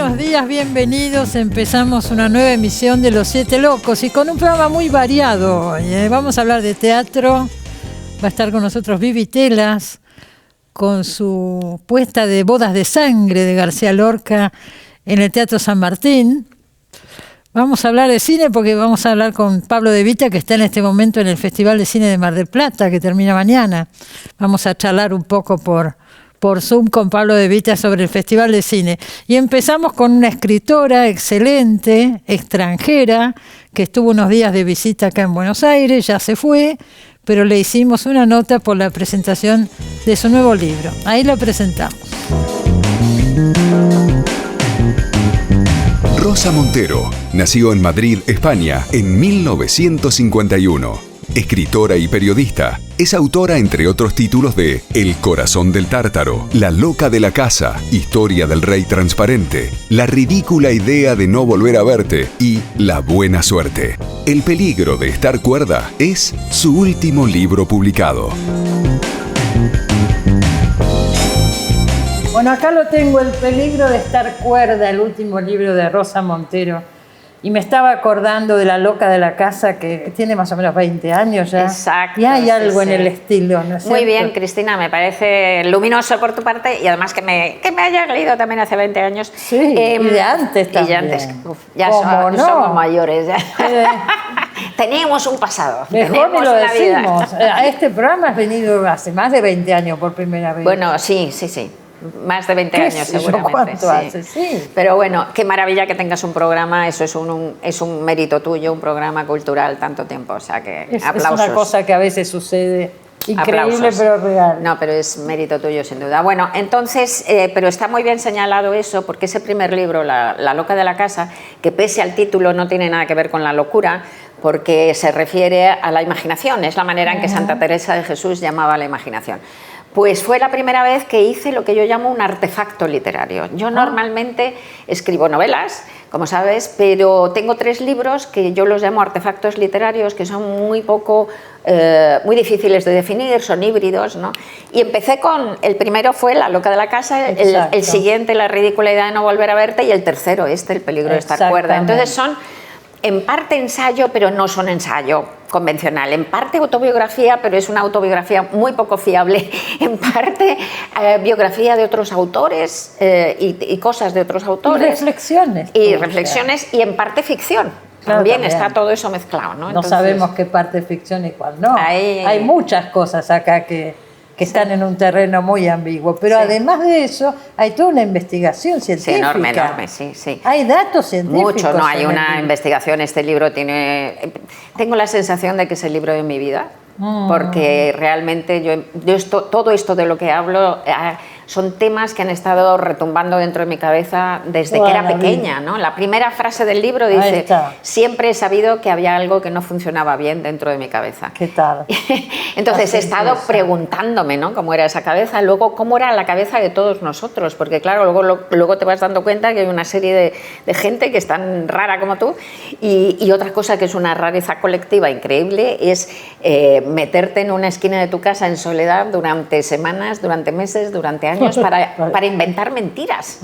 buenos días, bienvenidos. Empezamos una nueva emisión de Los Siete Locos y con un programa muy variado hoy, ¿eh? Vamos a hablar de teatro. Va a estar con nosotros Vivi Telas con su puesta de Bodas de Sangre de García Lorca en el Teatro San Martín. Vamos a hablar de cine porque vamos a hablar con Pablo De Vita, que está en este momento en el Festival de Cine de Mar del Plata, que termina mañana. Vamos a charlar un poco por Zoom con Pablo De Vita sobre el Festival de Cine. Y empezamos con una escritora excelente, extranjera, que estuvo unos días de visita acá en Buenos Aires, ya se fue, pero le hicimos una nota por la presentación de su nuevo libro. Ahí la presentamos. Rosa Montero nació en Madrid, España, en 1951. Escritora y periodista, es autora, entre otros títulos, de El corazón del tártaro, La loca de la casa, Historia del rey transparente, La ridícula idea de no volver a verte y La buena suerte. El peligro de estar cuerda es su último libro publicado. Bueno, acá lo tengo, El peligro de estar cuerda, el último libro de Rosa Montero. Y me estaba acordando de La loca de la casa, que tiene más o menos 20 años ya. Exacto. Y hay algo sí. en el estilo, ¿no es cierto? Muy bien, Cristina, me parece luminoso por tu parte y además que me hayas leído también hace 20 años. Sí, y de antes también. Y de antes. Ya somos mayores. Ya. Tenemos un pasado. Mejor me lo decimos. A este programa has venido hace más de 20 años por primera vez. Bueno, sí. Más de 20 años seguramente. ¿Cuánto hace? Sí. Pero bueno, qué maravilla que tengas un programa, eso es un mérito tuyo, un programa cultural tanto tiempo, o sea que aplausos. Es una cosa que a veces sucede increíble, aplausos. pero real. No, pero es mérito tuyo sin duda. Bueno, entonces, pero está muy bien señalado eso, porque ese primer libro, La loca de la casa, que pese al título no tiene nada que ver con la locura, porque se refiere a la imaginación, es la manera en que Santa Teresa de Jesús llamaba la imaginación. Pues fue la primera vez que hice lo que yo llamo un artefacto literario. Yo normalmente escribo novelas, como sabes, pero tengo 3 libros que yo los llamo artefactos literarios, que son muy difíciles de definir, son híbridos, ¿no? Y empecé con, el primero fue La loca de la casa, el siguiente La ridícula idea de no volver a verte y el tercero El peligro de estar cuerda. Entonces son en parte ensayo, pero no son ensayo convencional, en parte autobiografía, pero es una autobiografía muy poco fiable, en parte biografía de otros autores y cosas de otros autores. Y reflexiones. Y en parte ficción. Claro, también está todo eso mezclado, ¿no? Entonces, no sabemos qué parte es ficción y cuál no. Hay muchas cosas acá que están en un terreno muy ambiguo, pero además de eso hay toda una investigación científica. Sí, enorme, sí. Hay datos científicos. Mucho, no, hay una investigación, este libro tiene... Tengo la sensación de que es el libro de mi vida, porque realmente todo esto de lo que hablo son temas que han estado retumbando dentro de mi cabeza desde que era pequeña, ¿no? La primera frase del libro dice: siempre he sabido que había algo que no funcionaba bien dentro de mi cabeza. ¿Qué tal? Entonces he estado preguntándome, ¿no?, cómo era esa cabeza, luego cómo era la cabeza de todos nosotros, porque claro, luego te vas dando cuenta que hay una serie de gente que es tan rara como tú, y otra cosa que es una rareza colectiva increíble es meterte en una esquina de tu casa en soledad durante semanas, durante meses, durante años para inventar mentiras.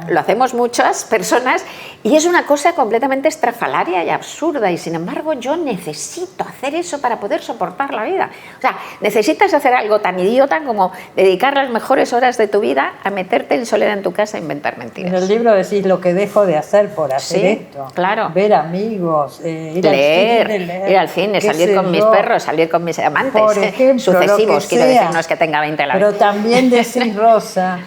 Lo hacemos muchas personas y es una cosa completamente estrafalaria y absurda, y sin embargo yo necesito hacer eso para poder soportar la vida. O sea, necesitas hacer algo tan idiota como dedicar las mejores horas de tu vida a meterte en soledad en tu casa a inventar mentiras. En el libro decís lo que dejo de hacer por hacer esto. Claro. Ver amigos, ir al cine, salir con mis perros, salir con mis amantes, por ejemplo, sucesivos, quiero decir, no es que tenga 20 a la vez. Pero también decís, Rosa,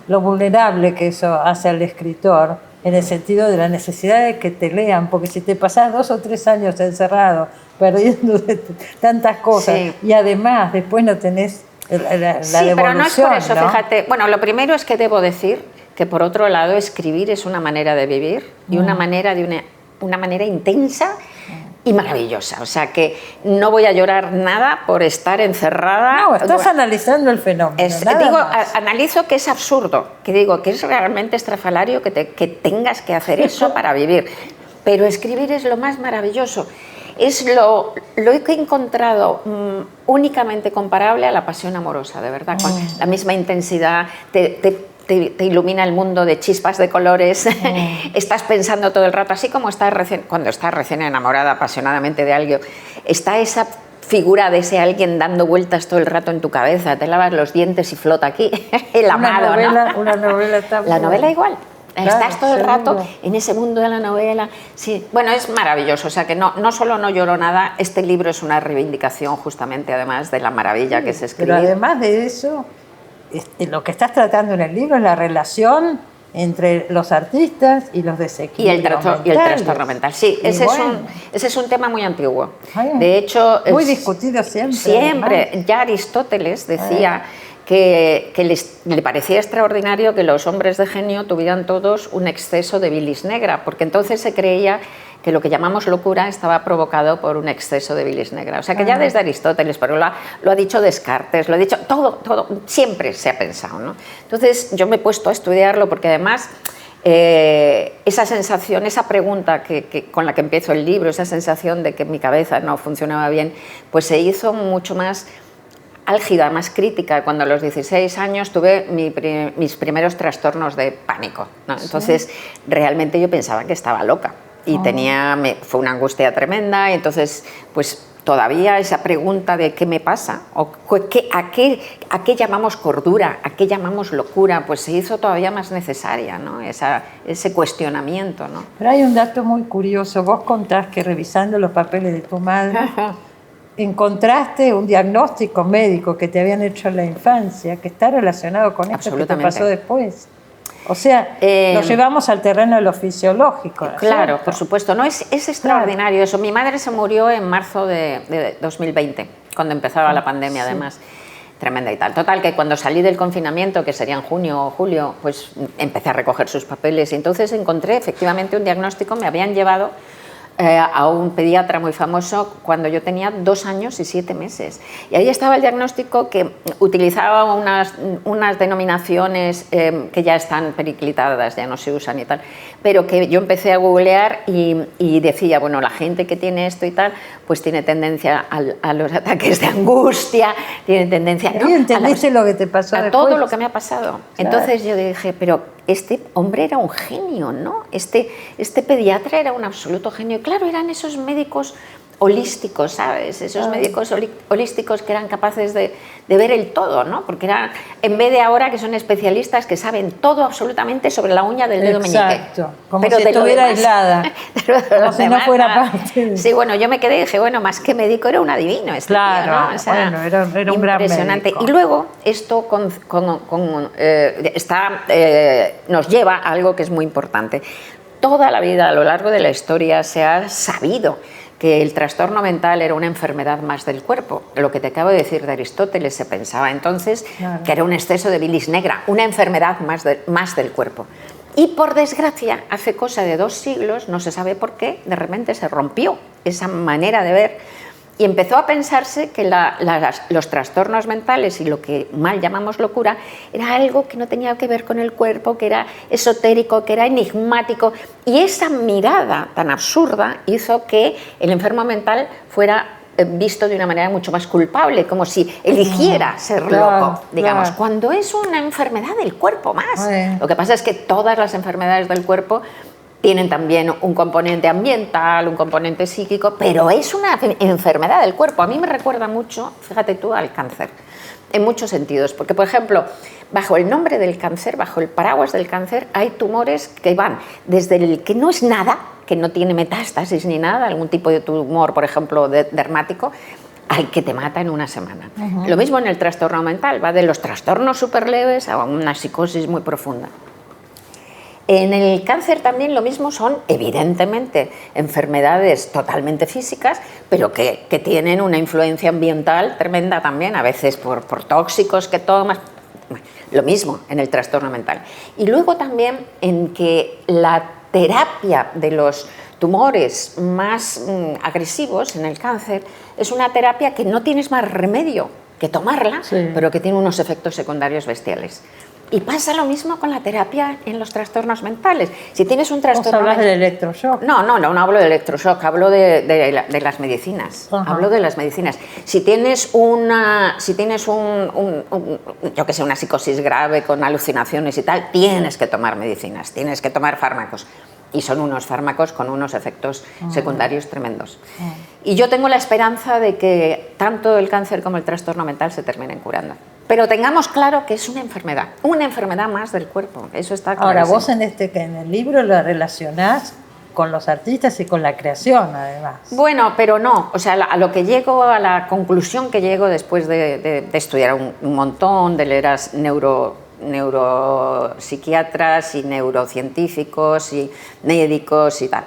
lo vulnerable que eso hace al escritor, en el sentido de la necesidad de que te lean, porque si te pasás 2 o 3 años encerrado, perdiendo tantas cosas, y además después no tenés la devolución. Pero no es por eso, ¿no? Fíjate. Bueno, lo primero es que debo decir que, por otro lado, escribir es una manera de vivir y una manera intensa y maravillosa. O sea que no voy a llorar nada por estar encerrada. No, estás analizando el fenómeno. Analizo que es absurdo, que es realmente estrafalario que tengas que hacer eso para vivir. Pero escribir es lo más maravilloso. Es lo que he encontrado únicamente comparable a la pasión amorosa, de verdad, con la misma intensidad. te ilumina el mundo de chispas de colores, estás pensando todo el rato, así como cuando estás recién enamorada apasionadamente de alguien, está esa figura de ese alguien dando vueltas todo el rato en tu cabeza, te lavas los dientes y flota aquí, el amado, ¿no? Una novela también. La novela igual. Claro, estás todo el seguro. rato en ese mundo de la novela. Sí, bueno, es maravilloso. O sea que no solo no lloro nada, este libro es una reivindicación justamente, además de la maravilla que es escribir. Pero además de eso, lo que estás tratando en el libro es la relación entre los artistas y los desequilibrios y el trastorno mental. Sí, ese es un tema muy antiguo. De hecho, muy discutido siempre. Siempre. Además. Ya Aristóteles decía que le parecía extraordinario que los hombres de genio tuvieran todos un exceso de bilis negra, porque entonces se creía que lo que llamamos locura estaba provocado por un exceso de bilis negra. O sea que ya desde Aristóteles, pero lo ha dicho Descartes, lo ha dicho todo, siempre se ha pensado, ¿no? Entonces yo me he puesto a estudiarlo porque además esa sensación, esa pregunta con la que empiezo el libro, esa sensación de que mi cabeza no funcionaba bien, pues se hizo mucho más álgida, más crítica, cuando a los 16 años tuve mis primeros trastornos de pánico, ¿no? Entonces realmente yo pensaba que estaba loca y fue una angustia tremenda, y entonces pues todavía esa pregunta de qué me pasa, o a qué llamamos cordura, a qué llamamos locura, pues se hizo todavía más necesaria, ¿no? Ese cuestionamiento, ¿no? Pero hay un dato muy curioso, vos contás que revisando los papeles de tu madre encontraste un diagnóstico médico que te habían hecho en la infancia que está relacionado con esto que te pasó después. O sea, lo llevamos al terreno de lo fisiológico. Claro, ¿cierto? por supuesto. No, es extraordinario eso. Mi madre se murió en marzo de 2020, cuando empezaba la pandemia, además. Tremenda y tal. Total, que cuando salí del confinamiento, que sería en junio o julio, pues empecé a recoger sus papeles y entonces encontré efectivamente un diagnóstico. Me habían llevado a un pediatra muy famoso cuando yo tenía 2 años y 7 meses. Y ahí estaba el diagnóstico, que utilizaba unas denominaciones que ya están periclitadas, ya no se usan y tal, pero que yo empecé a googlear y decía, bueno, la gente que tiene esto y tal, pues tiene tendencia a los ataques de angustia, tiene tendencia... ¿No? ¿Entendiste lo que te pasó a después? todo lo que me ha pasado. Claro. Entonces yo dije, pero este hombre era un genio, ¿no? Este pediatra era un absoluto genio. Claro, eran esos médicos holísticos, ¿sabes? Esos médicos holísticos que eran capaces de ver el todo, ¿no? Porque eran, en vez de ahora que son especialistas que saben todo absolutamente sobre la uña del dedo meñique. Exacto, como si estuviera aislada, como si no fuera parte. Sí, bueno, yo me quedé y dije, bueno, más que médico era un adivino este claro, tío, ¿no? O sea, bueno, era un gran impresionante. médico. Y luego esto nos lleva a algo que es muy importante. Toda la vida, a lo largo de la historia, se ha sabido que el trastorno mental era una enfermedad más del cuerpo. Lo que te acabo de decir de Aristóteles, se pensaba entonces que era un exceso de bilis negra, una enfermedad más del cuerpo. Y por desgracia, hace cosa de 2 siglos, no se sabe por qué, de repente se rompió esa manera de ver y empezó a pensarse que los trastornos mentales y lo que mal llamamos locura era algo que no tenía que ver con el cuerpo, que era esotérico, que era enigmático, y esa mirada tan absurda hizo que el enfermo mental fuera visto de una manera mucho más culpable, como si eligiera ser loco, digamos, cuando es una enfermedad del cuerpo más. Lo que pasa es que todas las enfermedades del cuerpo tienen también un componente ambiental, un componente psíquico, pero es una enfermedad del cuerpo. A mí me recuerda mucho, fíjate tú, al cáncer, en muchos sentidos, porque, por ejemplo, bajo el nombre del cáncer, bajo el paraguas del cáncer, hay tumores que van desde el que no es nada, que no tiene metástasis ni nada, algún tipo de tumor, por ejemplo, dermático, al que te mata en una semana. Lo mismo en el trastorno mental, va de los trastornos súper leves a una psicosis muy profunda. En el cáncer también lo mismo, son evidentemente enfermedades totalmente físicas, pero que tienen una influencia ambiental tremenda también, a veces por tóxicos que tomas. Lo mismo en el trastorno mental. Y luego también en que la terapia de los tumores más agresivos en el cáncer es una terapia que no tienes más remedio que tomarla, pero que tiene unos efectos secundarios bestiales. Y pasa lo mismo con la terapia en los trastornos mentales. Si tienes un trastorno... ¿Vos hablas del electroshock? No hablo de electroshock, hablo de las medicinas. Ajá. Hablo de las medicinas. Si tienes una psicosis grave con alucinaciones y tal, tienes que tomar medicinas, tienes que tomar fármacos. Y son unos fármacos con unos efectos secundarios tremendos. Y yo tengo la esperanza de que tanto el cáncer como el trastorno mental se terminen curando. Pero tengamos claro que es una enfermedad más del cuerpo, eso está claro. Ahora, vos en el libro lo relacionás con los artistas y con la creación, además. Bueno, pero no, o sea, a la conclusión que llego después de estudiar un montón, de leer a neuropsiquiatras y neurocientíficos y médicos y tal.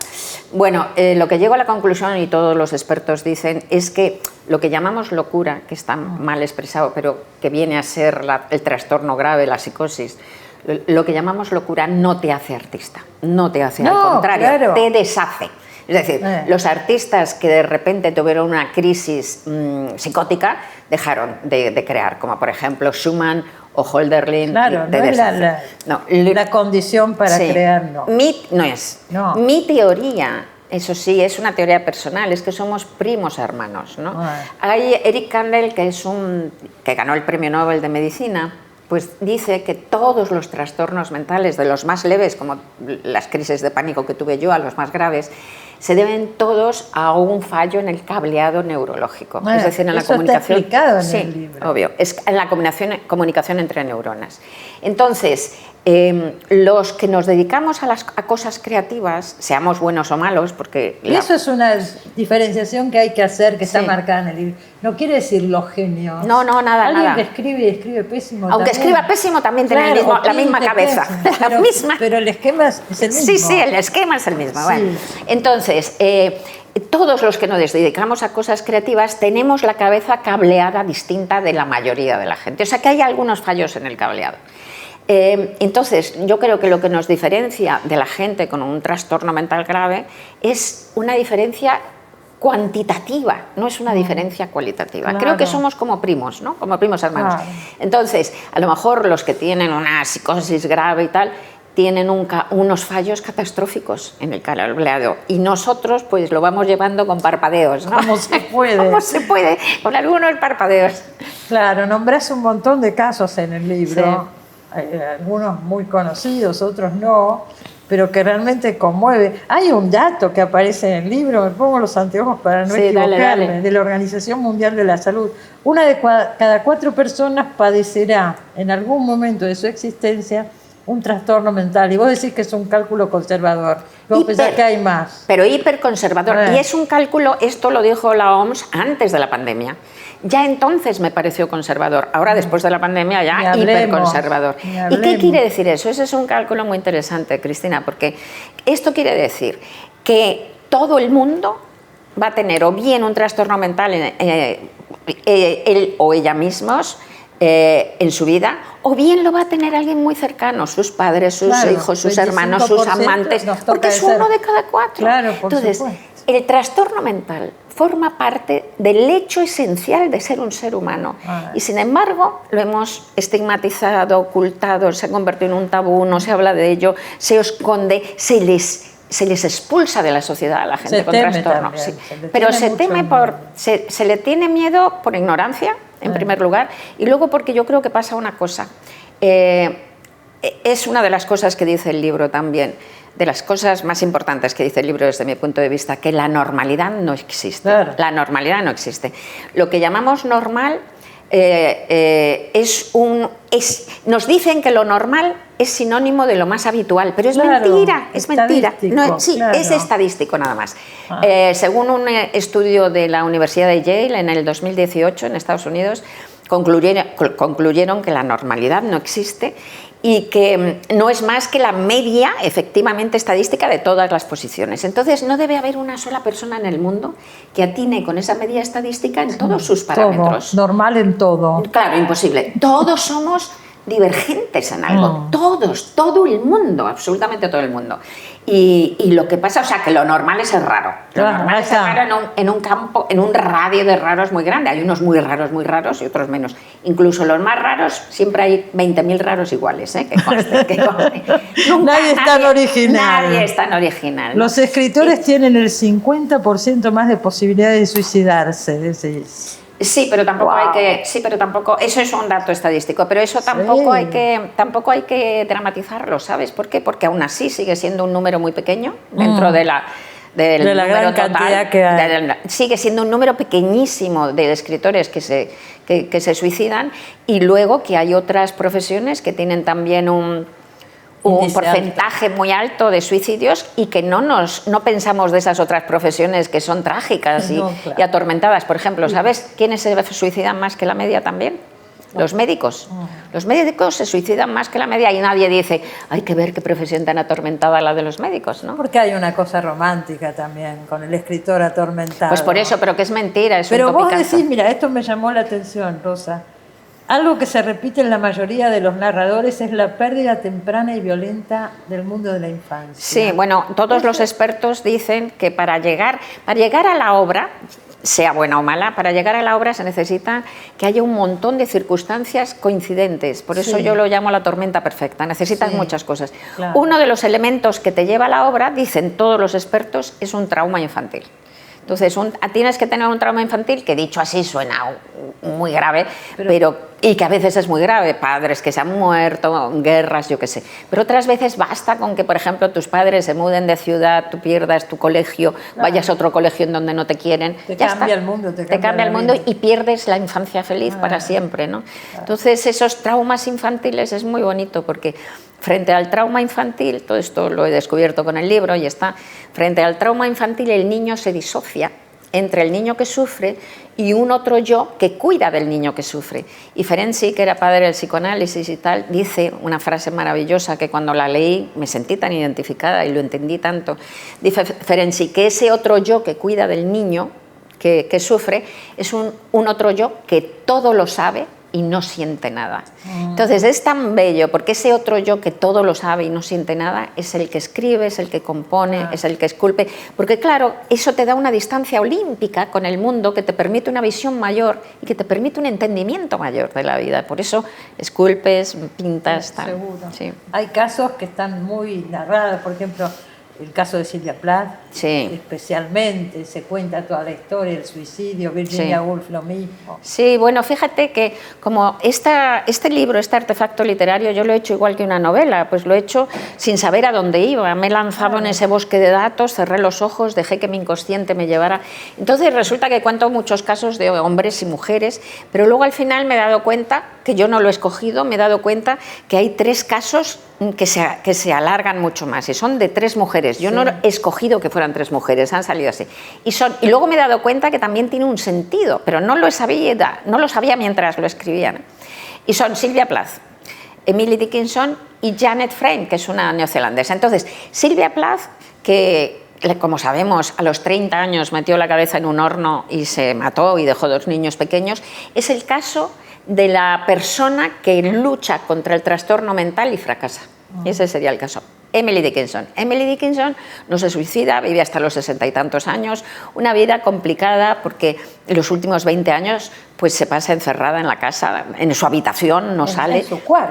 Bueno, lo que llego a la conclusión, y todos los expertos dicen, es que lo que llamamos locura, que está mal expresado, pero que viene a ser el trastorno grave, la psicosis, lo que llamamos locura no te hace artista, no te hace, al contrario, claro, te deshace. Es decir, los artistas que de repente tuvieron una crisis psicótica dejaron de crear, como por ejemplo Schumann o Hölderlin. Claro, no es la condición para crear, no. Mi teoría, eso sí, es una teoría personal, es que somos primos hermanos, ¿no? Hay Eric Kandel, que ganó el Premio Nobel de Medicina, pues dice que todos los trastornos mentales, de los más leves, como las crisis de pánico que tuve yo, a los más graves, se deben todos a un fallo en el cableado neurológico. Es decir, en la comunicación. Está explicado en el libro. Obvio, es en la comunicación entre neuronas. Entonces, los que nos dedicamos a cosas creativas, seamos buenos o malos, porque... Eso es una diferenciación que hay que hacer, que está marcada en el libro. No quiere decir los genios. No, nada. Alguien que escribe y escribe pésimo. Aunque también. escriba pésimo, también tiene la misma cabeza. Pero el esquema es el mismo. Sí, el esquema es el mismo. Sí. Bueno, entonces, todos los que nos dedicamos a cosas creativas tenemos la cabeza cableada distinta de la mayoría de la gente. O sea que hay algunos fallos en el cableado. Entonces, yo creo que lo que nos diferencia de la gente con un trastorno mental grave es una diferencia cuantitativa, no es una diferencia cualitativa. Claro. Creo que somos como primos, ¿no? Como primos hermanos. Claro. Entonces, a lo mejor los que tienen una psicosis grave y tal, tienen unos fallos catastróficos en el cableado, y nosotros pues lo vamos llevando con parpadeos, ¿no? Como se puede. Como se puede, con algunos parpadeos. Claro, nombrás un montón de casos en el libro. Sí. Algunos muy conocidos, otros no, pero que realmente conmueve. Hay un dato que aparece en el libro, me pongo los anteojos para no equivocarme, dale. De la Organización Mundial de la Salud. Una de cada 4 personas padecerá en algún momento de su existencia un trastorno mental, y vos decís que es un cálculo conservador. Vos pensás que hay más. Pero hiperconservador. Y es un cálculo, esto lo dijo la OMS antes de la pandemia. Ya entonces me pareció conservador. Ahora, después de la pandemia, ya hiperconservador. ¿Y qué quiere decir eso? Ese es un cálculo muy interesante, Cristina, porque esto quiere decir que todo el mundo va a tener o bien un trastorno mental, él o ella mismos, en su vida, o bien lo va a tener alguien muy cercano, sus padres, sus hijos, sus hermanos, sus amantes, porque es uno de cada 4. Claro, entonces, el trastorno mental forma parte del hecho esencial de ser un ser humano. Y sin embargo, lo hemos estigmatizado, ocultado, se ha convertido en un tabú, no se habla de ello, se esconde, se les expulsa de la sociedad a la gente con trastorno. Sí. Pero se le tiene miedo por ignorancia, en primer lugar, y luego porque yo creo que pasa una cosa. Es una de las cosas que dice el libro también, de las cosas más importantes que dice el libro desde mi punto de vista, que la normalidad no existe. Claro. La normalidad no existe. Lo que llamamos normal nos dicen que lo normal es sinónimo de lo más habitual, pero es mentira, es mentira. No, es estadístico nada más. Según un estudio de la Universidad de Yale en el 2018 en Estados Unidos, concluyeron que la normalidad no existe y que no es más que la media, efectivamente, estadística de todas las posiciones. Entonces, no debe haber una sola persona en el mundo que atine con esa media estadística en todos sus parámetros. Todo, normal en todo. Claro, imposible. Todos somos divergentes en algo, todos, todo el mundo, absolutamente todo el mundo. Y lo que pasa, o sea, que lo normal es ser raro. Lo normal es ser raro en un campo, en un radio de raros muy grande. Hay unos muy raros y otros menos. Incluso los más raros, siempre hay 20.000 raros iguales, ¿eh? Que conste, que conste. Nadie es tan original. Nadie es tan original. Los escritores tienen el 50% más de posibilidades de suicidarse, decís. Sí, pero tampoco hay que, eso es un dato estadístico, pero eso tampoco hay que dramatizarlo, ¿sabes? ¿Por qué? Porque aún así sigue siendo un número muy pequeño dentro de la gran cantidad que hay. Sigue siendo un número pequeñísimo de escritores que se suicidan, y luego que hay otras profesiones que tienen también un porcentaje muy alto de suicidios, y que no pensamos de esas otras profesiones que son trágicas y atormentadas. Por ejemplo, ¿sabes quiénes se suicidan más que la media también? Los médicos. Los médicos se suicidan más que la media, y nadie dice, hay que ver qué profesión tan atormentada la de los médicos, ¿no? Porque hay una cosa romántica también con el escritor atormentado. Pues por eso, pero que es mentira, es pero un vos topicazo. decís, mira, esto me llamó la atención, Rosa. Algo que se repite en la mayoría de los narradores es la pérdida temprana y violenta del mundo de la infancia. Sí, bueno, todos los expertos dicen que para llegar a la obra, sea buena o mala, para llegar a la obra se necesita que haya un montón de circunstancias coincidentes. Por eso yo lo llamo la tormenta perfecta. Necesitas muchas cosas. Claro. Uno de los elementos que te lleva a la obra, dicen todos los expertos, es un trauma infantil. Entonces, tienes que tener un trauma infantil que, dicho así, suena muy grave, pero y que a veces es muy grave, padres que se han muerto, guerras, yo qué sé. Pero otras veces basta con que, por ejemplo, tus padres se muden de ciudad, tú pierdas tu colegio, vayas a otro colegio en donde no te quieren. Te cambia el mundo. Te cambia el mundo y pierdes la infancia feliz para siempre, ¿no? Entonces, esos traumas infantiles es muy bonito, porque frente al trauma infantil, todo esto lo he descubierto con el libro y está, frente al trauma infantil el niño se disocia entre el niño que sufre y un otro yo que cuida del niño que sufre. Y Ferenczi, que era padre del psicoanálisis y tal, dice una frase maravillosa que cuando la leí me sentí tan identificada y lo entendí tanto. Dice Ferenczi que ese otro yo que cuida del niño que sufre es un otro yo que todo lo sabe y no siente nada. Entonces es tan bello, porque ese otro yo que todo lo sabe y no siente nada es el que escribe, es el que compone, es el que esculpe, porque claro, eso te da una distancia olímpica con el mundo que te permite una visión mayor y que te permite un entendimiento mayor de la vida. Por eso esculpes, pintas, tal. Seguro. Sí. Hay casos que están muy narrados, por ejemplo, el caso de Silvia Plath, especialmente se cuenta toda la historia, el suicidio, Virginia Woolf lo mismo. Sí, bueno, fíjate que como este libro, este artefacto literario, yo lo he hecho igual que una novela, pues lo he hecho sin saber a dónde iba, me he lanzado en ese bosque de datos, cerré los ojos, dejé que mi inconsciente me llevara. Entonces resulta que cuento muchos casos de hombres y mujeres, pero luego al final me he dado cuenta, que yo no lo he escogido, me he dado cuenta que hay 3 casos que se alargan mucho más, y son de 3 mujeres. Yo no he escogido que fueran 3 mujeres, han salido así. Y luego me he dado cuenta que también tiene un sentido, pero no lo sabía mientras lo escribían. Y son Silvia Plath, Emily Dickinson y Janet Frame, que es una neozelandesa. Entonces, Silvia Plath, que como sabemos a los 30 años metió la cabeza en un horno y se mató y dejó 2 niños pequeños, es el caso de la persona que lucha contra el trastorno mental y fracasa. Ese sería el caso. Emily Dickinson. Emily Dickinson no se suicida, vive hasta los 60 y tantos años, una vida complicada porque en los últimos 20 años pues se pasa encerrada en la casa, en su habitación, no sale.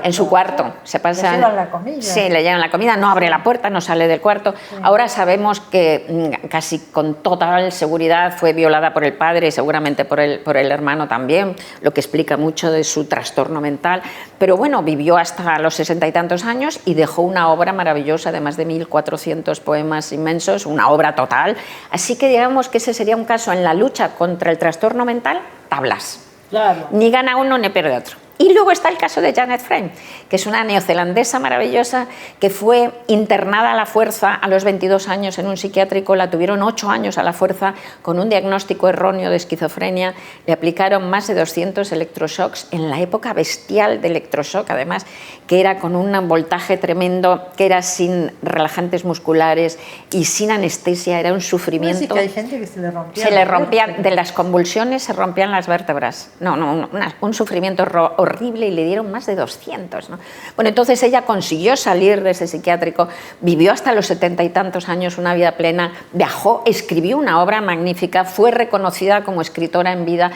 En su cuarto. Se pasa, le llevan la comida. Sí, le llevan la comida, no abre la puerta, no sale del cuarto. Sí. Ahora sabemos que casi con total seguridad fue violada por el padre y seguramente por el hermano también, lo que explica mucho de su trastorno mental. Pero bueno, vivió hasta los 60 y tantos años y dejó una obra maravillosa de más de 1.400 poemas inmensos, una obra total. Así que digamos que ese sería un caso en la lucha contra el trastorno mental, tablas. Claro. Ni gana uno ni pierde otro. Y luego está el caso de Janet Frame, que es una neozelandesa maravillosa que fue internada a la fuerza a los 22 años en un psiquiátrico, la tuvieron 8 años a la fuerza con un diagnóstico erróneo de esquizofrenia, le aplicaron más de 200 electroshocks en la época bestial de electroshock, además, que era con un voltaje tremendo, que era sin relajantes musculares y sin anestesia, era un sufrimiento. Sí, que hay gente que se le rompía. Se le rompían, de las convulsiones se rompían las vértebras. No, un sufrimiento horroroso. horrible y le dieron más de 200, ¿no? Bueno, entonces ella consiguió salir de ese psiquiátrico, vivió hasta los 70 y tantos años una vida plena, viajó, escribió una obra magnífica, fue reconocida como escritora en vida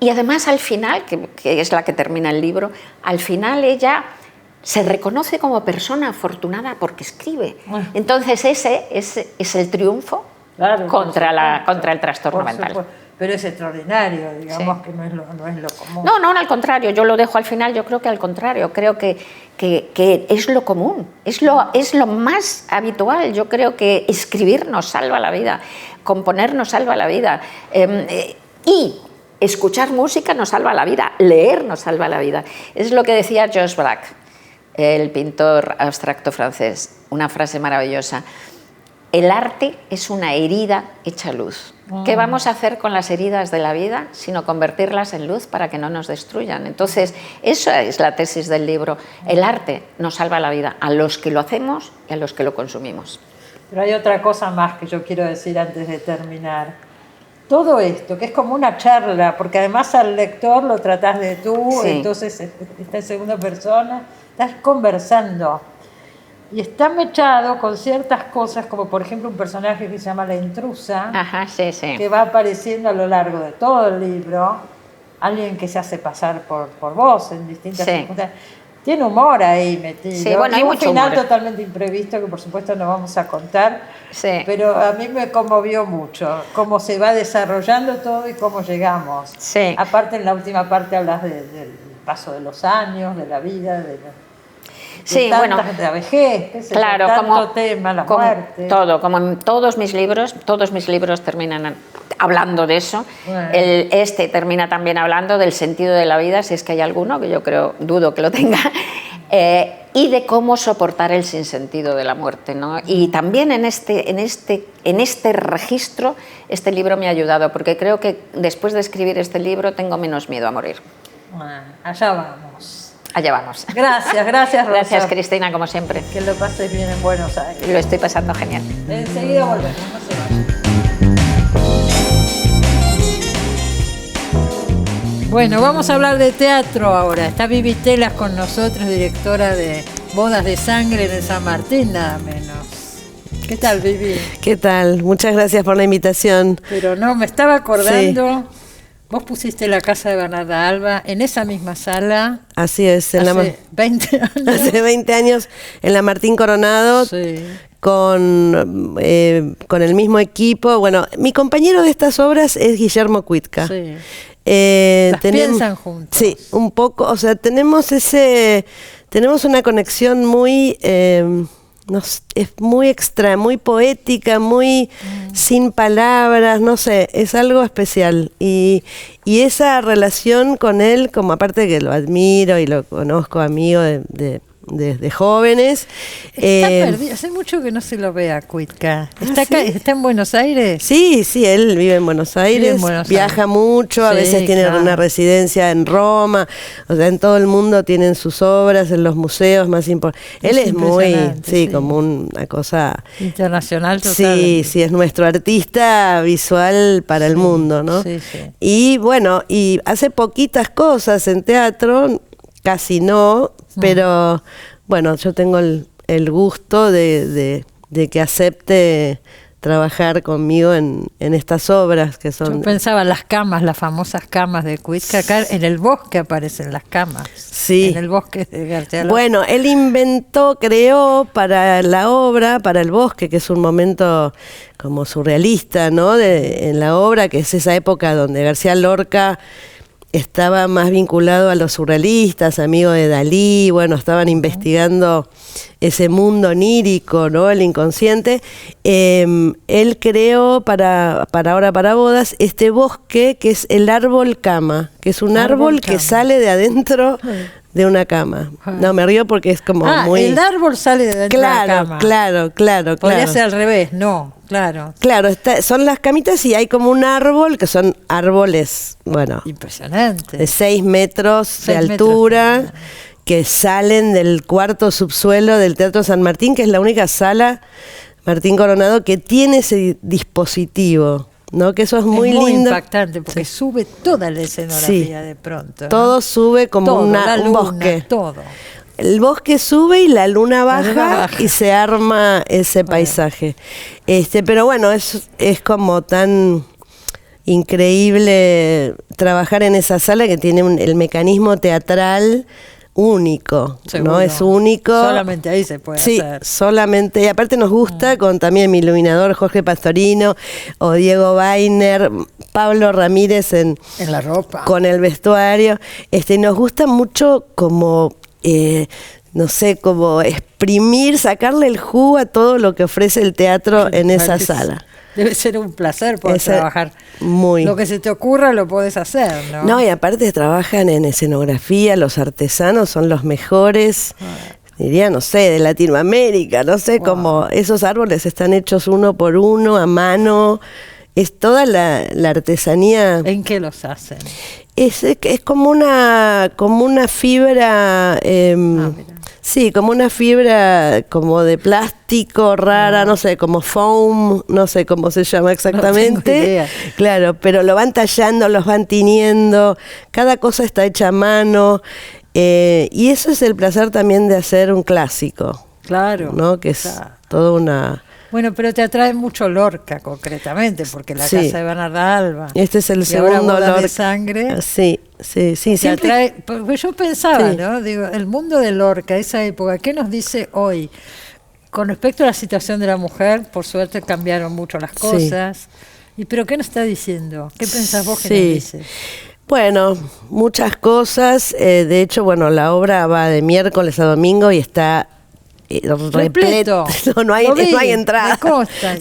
y además al final, que es la que termina el libro, al final ella se reconoce como persona afortunada porque escribe. Entonces ese es el triunfo contra el trastorno mental. Pero es extraordinario, digamos, que no es lo común. No, al contrario, yo lo dejo al final, yo creo que al contrario, creo que es lo común, es lo más habitual. Yo creo que escribir nos salva la vida, componer nos salva la vida, y escuchar música nos salva la vida, leer nos salva la vida. Es lo que decía Georges Braque, el pintor abstracto francés, una frase maravillosa: el arte es una herida hecha luz. ¿Qué vamos a hacer con las heridas de la vida sino convertirlas en luz para que no nos destruyan? Entonces, esa es la tesis del libro. El arte nos salva la vida a los que lo hacemos y a los que lo consumimos. Pero hay otra cosa más que yo quiero decir antes de terminar. Todo esto, que es como una charla, porque además al lector lo tratás de tú, entonces está en segunda persona, estás conversando. Y está mechado con ciertas cosas, como por ejemplo un personaje que se llama La Intrusa, que va apareciendo a lo largo de todo el libro, alguien que se hace pasar por vos en distintas circunstancias. Tiene humor ahí metido. Sí, bueno, y hay un mucho final humor. Totalmente imprevisto que por supuesto no vamos a contar, pero a mí me conmovió mucho cómo se va desarrollando todo y cómo llegamos. Aparte, en la última parte hablas del paso de los años, de la vida, de la vejez, claro, tanto tema, la muerte. Todo, como en todos mis libros terminan hablando de eso. Este termina también hablando del sentido de la vida, si es que hay alguno, que yo dudo que lo tenga, y de cómo soportar el sinsentido de la muerte, ¿no? Y también en este registro, este libro me ha ayudado, porque creo que después de escribir este libro tengo menos miedo a morir. Allá vamos. Allá vamos. Gracias, Rosa. Gracias, Cristina, como siempre. Que lo pases bien en Buenos Aires. Lo estoy pasando genial. Enseguida volvemos, no se vayan. Bueno, vamos a hablar de teatro ahora. Está Vivi Telas con nosotros, directora de Bodas de Sangre en el San Martín, nada menos. ¿Qué tal, Vivi? ¿Qué tal? Muchas gracias por la invitación. Pero no, me estaba acordando... Sí. Vos pusiste la casa de Bernarda Alba en esa misma sala. Así es, hace 20 años. Hace 20 años en la Martín Coronado, con el mismo equipo. Bueno, mi compañero de estas obras es Guillermo Cuitca. Las piensan juntos. Sí, un poco, o sea, tenemos una conexión muy... es muy extra, muy poética, muy sin palabras, no sé, es algo especial. Y esa relación con él, como aparte de que lo admiro y lo conozco, amigo desde jóvenes. Está perdido, hace mucho que no se lo ve a Cuitca. ¿Está en Buenos Aires? Sí, él vive en Buenos Aires, viaja mucho, a veces tiene una residencia en Roma, o sea, en todo el mundo tienen sus obras, en los museos más importantes. Él es muy, como una cosa... internacional total. Sí, es nuestro artista visual para el mundo, ¿no? Y bueno, y hace poquitas cosas en teatro, casi no, pero bueno, yo tengo el gusto de que acepte trabajar conmigo en estas obras que son... Yo pensaba las famosas camas de Cuitca, acá en el bosque aparecen las camas. Sí. En el bosque de García Lorca. Bueno, él creó para la obra, para el bosque, que es un momento como surrealista, ¿no? En la obra, que es esa época donde García Lorca estaba más vinculado a los surrealistas, amigo de Dalí, bueno, estaban investigando ese mundo onírico, ¿no? El inconsciente. Él creó para bodas este bosque que es el árbol cama, que es un árbol que sale de adentro de una cama. No, me río porque es como muy... el árbol sale de dentro de la cama. Claro. Podría ser al revés, no, claro. Claro, son las camitas y hay como un árbol, que son árboles, bueno... impresionante. De 6 metros de altura, que salen del cuarto subsuelo del Teatro San Martín, que es la única sala, Martín Coronado, que tiene ese dispositivo. ¿no? Que eso es muy lindo. Impactante, porque sube toda la escenografía de pronto, ¿no? Todo sube como todo, un bosque. Todo. El bosque sube y la luna baja y se arma ese paisaje. Pero bueno, es como tan increíble trabajar en esa sala que tiene el mecanismo teatral único, Seguro. ¿no? Es único. Solamente ahí se puede hacer. Sí, solamente. Y aparte nos gusta con también mi iluminador Jorge Pastorino o Diego Weiner, Pablo Ramírez en la ropa. Con el vestuario. Nos gusta mucho como, no sé, como exprimir, sacarle el jugo a todo lo que ofrece el teatro en esa sala. Debe ser un placer poder trabajar. Muy. Lo que se te ocurra lo podés hacer, ¿no? No, y aparte trabajan en escenografía, los artesanos son los mejores, diría, no sé, de Latinoamérica, no sé, como esos árboles están hechos uno por uno, a mano, es toda la artesanía. ¿En qué los hacen? Es como una fibra, sí, como una fibra como de plástico rara, no sé, como foam, no sé cómo se llama exactamente. No tengo idea. Claro, pero lo van tallando, los van tiñendo, cada cosa está hecha a mano, y eso es el placer también de hacer un clásico. Claro. ¿No? Que es toda una... Bueno, pero te atrae mucho Lorca, concretamente, porque la casa de Bernarda Alba. Este es el y segundo Lorca. de Sangre. Sí. Te Siempre... atrae, pues yo pensaba, ¿no? Digo, el mundo de Lorca, esa época, ¿qué nos dice hoy? Con respecto a la situación de la mujer, por suerte cambiaron mucho las cosas. Pero ¿qué nos está diciendo? ¿Qué pensás vos que nos dice? Bueno, muchas cosas. De hecho, bueno, la obra va de miércoles a domingo y está repleto. No hay entrada.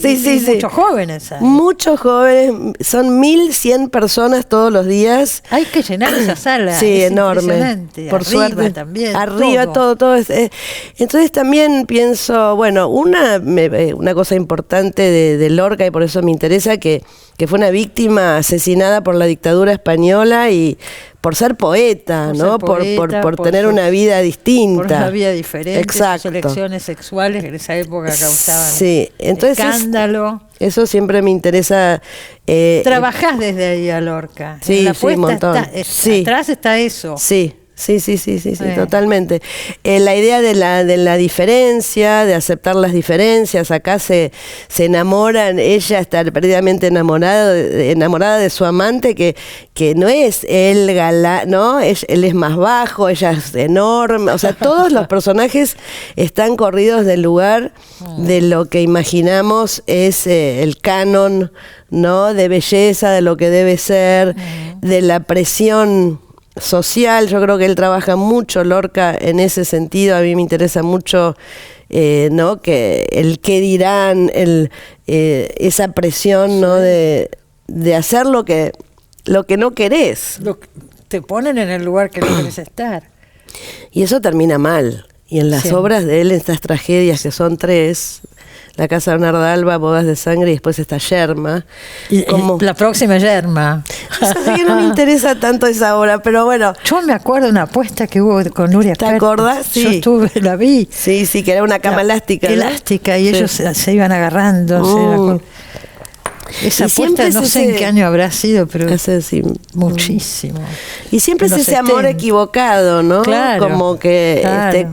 Sí. Muchos jóvenes hay. Muchos jóvenes, son 1.100 personas todos los días. Hay que llenar esa sala. Sí, es enorme. Por arriba suerte. También. Arriba todo. Entonces también pienso, bueno, una cosa importante de Lorca, y por eso me interesa, que fue una víctima asesinada por la dictadura española y por ser poeta, ¿no? Por tener una vida distinta. Por una vida diferente. Exacto. Sus elecciones sexuales que en esa época causaban escándalo. Eso siempre me interesa. Trabajás desde ahí a Lorca. Sí, en la un montón. Atrás está eso. Sí, totalmente. La idea de la diferencia, de aceptar las diferencias. Acá se enamoran, ella está perdidamente enamorada de su amante, que no es él galán, ¿no? Él es más bajo, ella es enorme. O sea, todos los personajes están corridos del lugar de lo que imaginamos es el canon, ¿no? De belleza, de lo que debe ser, de la presión social. Yo creo que él trabaja mucho, Lorca, en ese sentido. A mí me interesa mucho, ¿no? Que el qué dirán, esa presión, ¿no? De hacer lo que no querés. Te ponen en el lugar que no querés estar. Y eso termina mal. Y en las obras de él, en estas tragedias, que son 3, La Casa de Bernarda Alba, Bodas de Sangre, y después está Yerma. Y la próxima Yerma. Así que no me interesa tanto esa obra, pero bueno. Yo me acuerdo de una apuesta que hubo con Nuria ¿Te acordás? Sí. Yo la vi. Sí, que era una cama elástica. Elástica, ¿no? Y ellos se iban agarrando. Esa apuesta no sé en qué año habrá sido, pero muchísimo. Y siempre es ese amor equivocado, ¿no? Claro, como que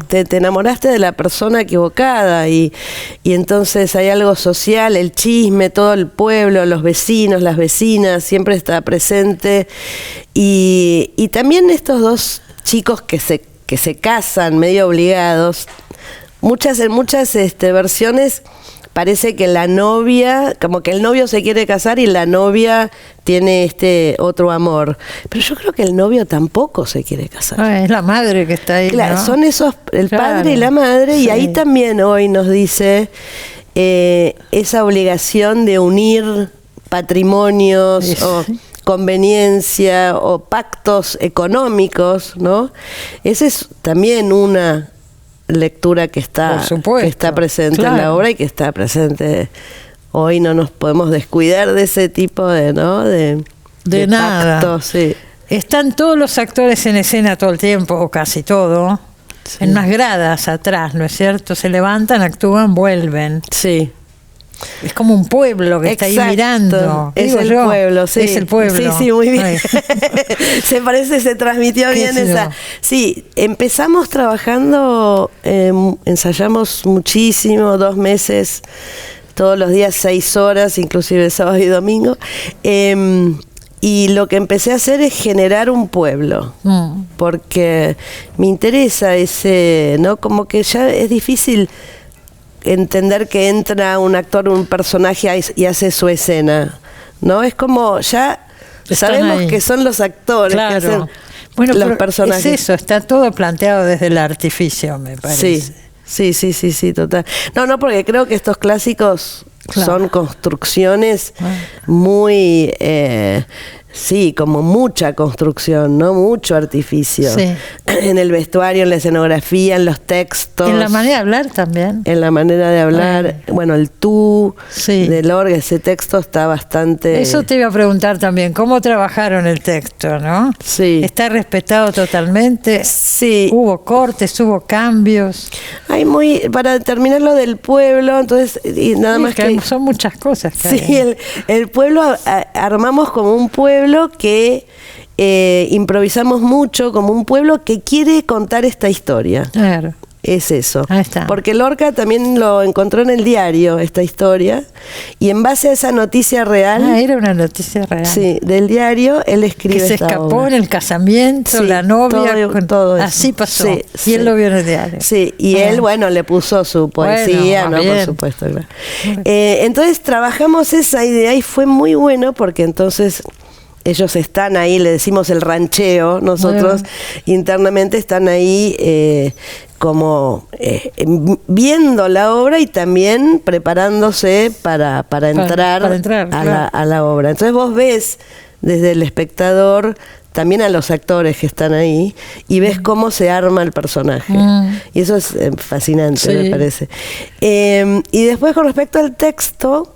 te enamoraste de la persona equivocada y entonces hay algo social, el chisme, todo el pueblo, los vecinos, las vecinas, siempre está presente. Y también estos dos chicos que se casan medio obligados, en muchas versiones parece que la novia, como que el novio se quiere casar y la novia tiene otro amor. Pero yo creo que el novio tampoco se quiere casar. Es la madre que está ahí, claro, ¿no? Son esos, el padre y la madre, y ahí también hoy nos dice esa obligación de unir patrimonios o conveniencia o pactos económicos, ¿no? Esa es también una lectura que está presente en la obra y que está presente hoy. No nos podemos descuidar de ese tipo de nada. pactos, sí. Están todos los actores en escena todo el tiempo, o casi todo, en unas gradas atrás, ¿no es cierto? Se levantan, actúan, vuelven. Sí. Es como un pueblo que está ahí mirando. Es el pueblo, sí. Es el pueblo. Sí, muy bien. Se transmitió bien esa. Sí, empezamos trabajando, ensayamos muchísimo, 2 meses, todos los días 6 horas, inclusive sábado y domingo. Y lo que empecé a hacer es generar un pueblo, porque me interesa ese, ¿no? Como que ya es difícil entender que entra un actor, un personaje y hace su escena, ¿no? Es como ya sabemos que son los actores que hacen los personajes. Es eso, está todo planteado desde el artificio, me parece. Sí, total. No, porque creo que estos clásicos son construcciones muy... sí, como mucha construcción, ¿no? Mucho artificio. Sí. En el vestuario, en la escenografía, en los textos. En la manera de hablar también. En la manera de hablar. Bueno, el tú de Lorca, ese texto está bastante... Eso te iba a preguntar también, ¿cómo trabajaron el texto, no? Sí. ¿Está respetado totalmente? Sí. ¿Hubo cortes, hubo cambios? Para terminar lo del pueblo, entonces, y nada más que... Son muchas cosas. El pueblo, armamos como un pueblo que improvisamos mucho, como un pueblo que quiere contar esta historia. Claro. Es eso. Ahí está. Porque Lorca también lo encontró en el diario, esta historia, y en base a esa noticia real... era una noticia real. Sí, del diario, él escribe que se esta escapó obra. en el casamiento, la novia... Todo eso. Así pasó. Sí, y él lo vio en el diario. Sí, y él, le puso su poesía, ¿no? Por supuesto. Claro. Entonces trabajamos esa idea y fue muy bueno porque entonces... Ellos están ahí, le decimos el rancheo, nosotros internamente están ahí como viendo la obra y también preparándose para entrar a la obra. Entonces vos ves desde el espectador también a los actores que están ahí y ves cómo se arma el personaje. Y eso es fascinante, me parece. Y después con respecto al texto...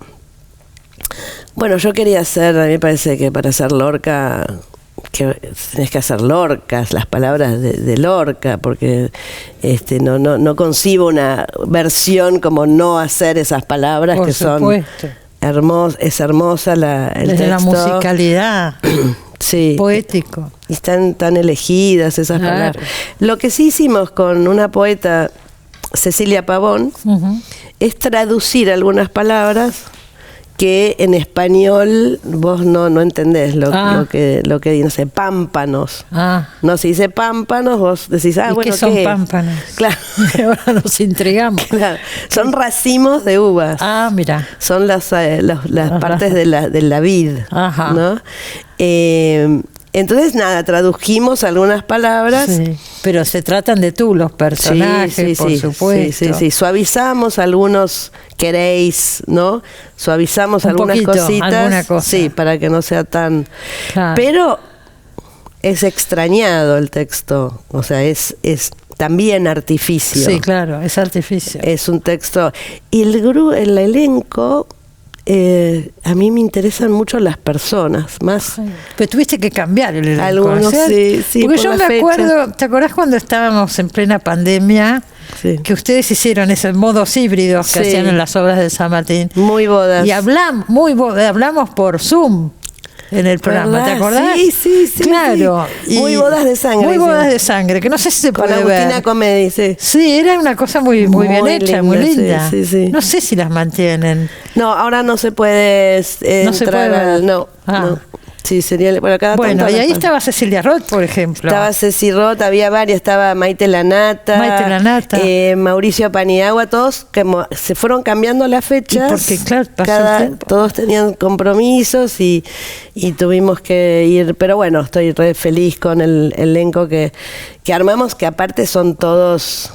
Bueno, yo quería hacer, a mí me parece que para hacer Lorca, que tenés que hacer Lorcas, las palabras de Lorca, porque no concibo una versión como no hacer esas palabras. Por que supuesto. Son es hermosa el desde texto. La musicalidad. Sí. Poético. Y están tan elegidas esas palabras. Lo que sí hicimos con una poeta, Cecilia Pavón, es traducir algunas palabras que en español vos no entendés lo que no sé, pámpanos. No se dice pámpanos, vos decís, ¿qué son pámpanos? Claro. Ahora nos intrigamos. Claro. Son racimos de uvas. Mira. Son las partes de la vid, ¿no? Entonces, tradujimos algunas palabras. Sí, pero se tratan de los personajes, por supuesto. Sí. Suavizamos algunos queréis, ¿no? Suavizamos algunas cositas. Alguna cosa. Sí, para que no sea tan... Claro. Pero es extrañado el texto, o sea, es también artificio. Sí, claro, es artificio. Es un texto... Y el elenco... a mí me interesan mucho las personas, más... Pero tuviste que cambiar el elenco. Algunos, sí. Porque yo me acuerdo, ¿te acordás cuando estábamos en plena pandemia? Sí. Que ustedes hicieron esos modos híbridos que hacían en las obras de San Martín. Muy bodas. Y hablamos por Zoom en el programa, ¿verdad? ¿Te acordás? Sí. Claro. Sí. Muy bodas de sangre. Muy bodas de sangre, que no sé si se puede ver. Con Agustina Comedy, sí. Sí, era una cosa muy bien hecha, muy linda. Sí. No sé si las mantienen. No, ahora no se puede entrar no. Sí, sería... Bueno, y ahí estaba Cecilia Roth, por ejemplo. Estaba Ceci Roth, había varias, estaba Maite Lanata. Mauricio Paniagua, todos que se fueron cambiando las fechas. Porque, claro, pasó el tiempo. Todos tenían compromisos y tuvimos que ir. Pero bueno, estoy re feliz con el elenco que armamos, que aparte son todos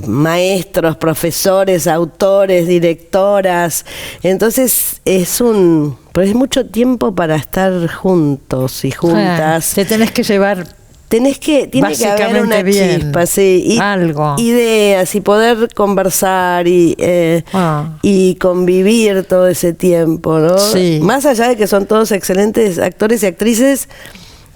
maestros, profesores, autores, directoras. Entonces es mucho tiempo para estar juntos y juntas. Te tenés que llevar. Tiene que haber una chispa, sí, algo. Ideas y poder conversar y convivir todo ese tiempo, ¿no? Sí. Más allá de que son todos excelentes actores y actrices,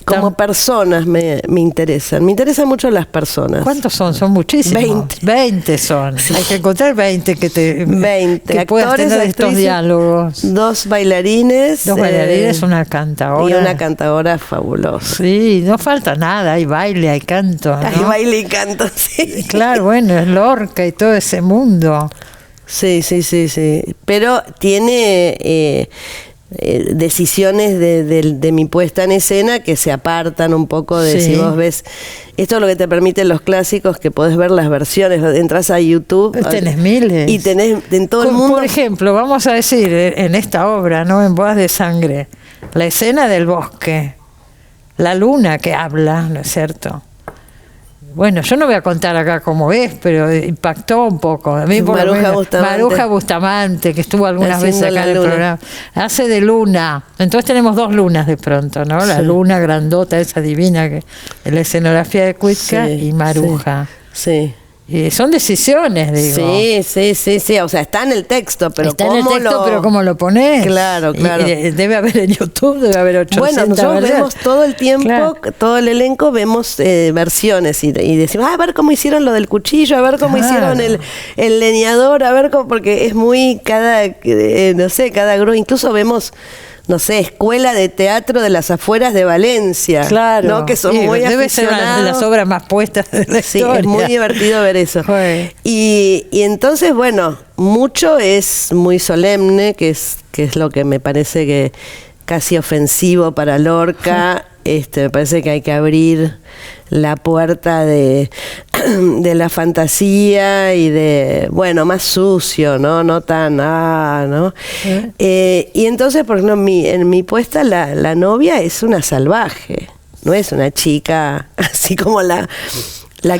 como personas me interesan. Me interesan mucho las personas. ¿Cuántos son? Son muchísimos. 20 son. Sí. Hay que encontrar 20 que puedas tener estos diálogos. 2 bailarines. 2 bailarines, una cantadora. Y una cantadora fabulosa. Sí, no falta nada. Hay baile, hay canto, ¿no? Hay baile y canto, sí. Claro, bueno, es Lorca y todo ese mundo. Sí. Pero tiene decisiones de mi puesta en escena que se apartan un poco de si vos ves. Esto es lo que te permiten los clásicos, que podés ver las versiones. Entras a YouTube. Tenés miles. Y tenés en todo el mundo. Por ejemplo, vamos a decir, en esta obra, ¿no? En Bodas de Sangre, la escena del bosque, la luna que habla, ¿no es cierto? Bueno, yo no voy a contar acá cómo es, pero impactó un poco. A mí Maruja Bustamante, que estuvo algunas veces acá en el programa, hace de luna. Entonces tenemos 2 lunas de pronto, ¿no? La luna grandota, esa divina, que es la escenografía de Cuitca, y Maruja. Sí. Y son decisiones, digo. Sí. O sea, está en el texto, pero está en el texto, pero ¿cómo lo ponés? Claro. Y debe haber en YouTube, debe haber 800. Bueno, nosotros vemos todo el tiempo, todo el elenco, vemos versiones y decimos, a ver cómo hicieron lo del cuchillo, a ver cómo hicieron el leñador, a ver cómo, porque es muy cada grupo, incluso vemos, no sé, escuela de teatro de las afueras de Valencia. Claro. ¿no? Que son muy debe ser una de las obras más puestas de la historia. Sí, es muy divertido ver eso. Y entonces, bueno, mucho es muy solemne, que es lo que me parece que casi ofensivo para Lorca. Me parece que hay que abrir la puerta de la fantasía y de, bueno, más sucio, no tan, ¿no? Y entonces, por ejemplo, en mi puesta la novia es una salvaje, no es una chica así como la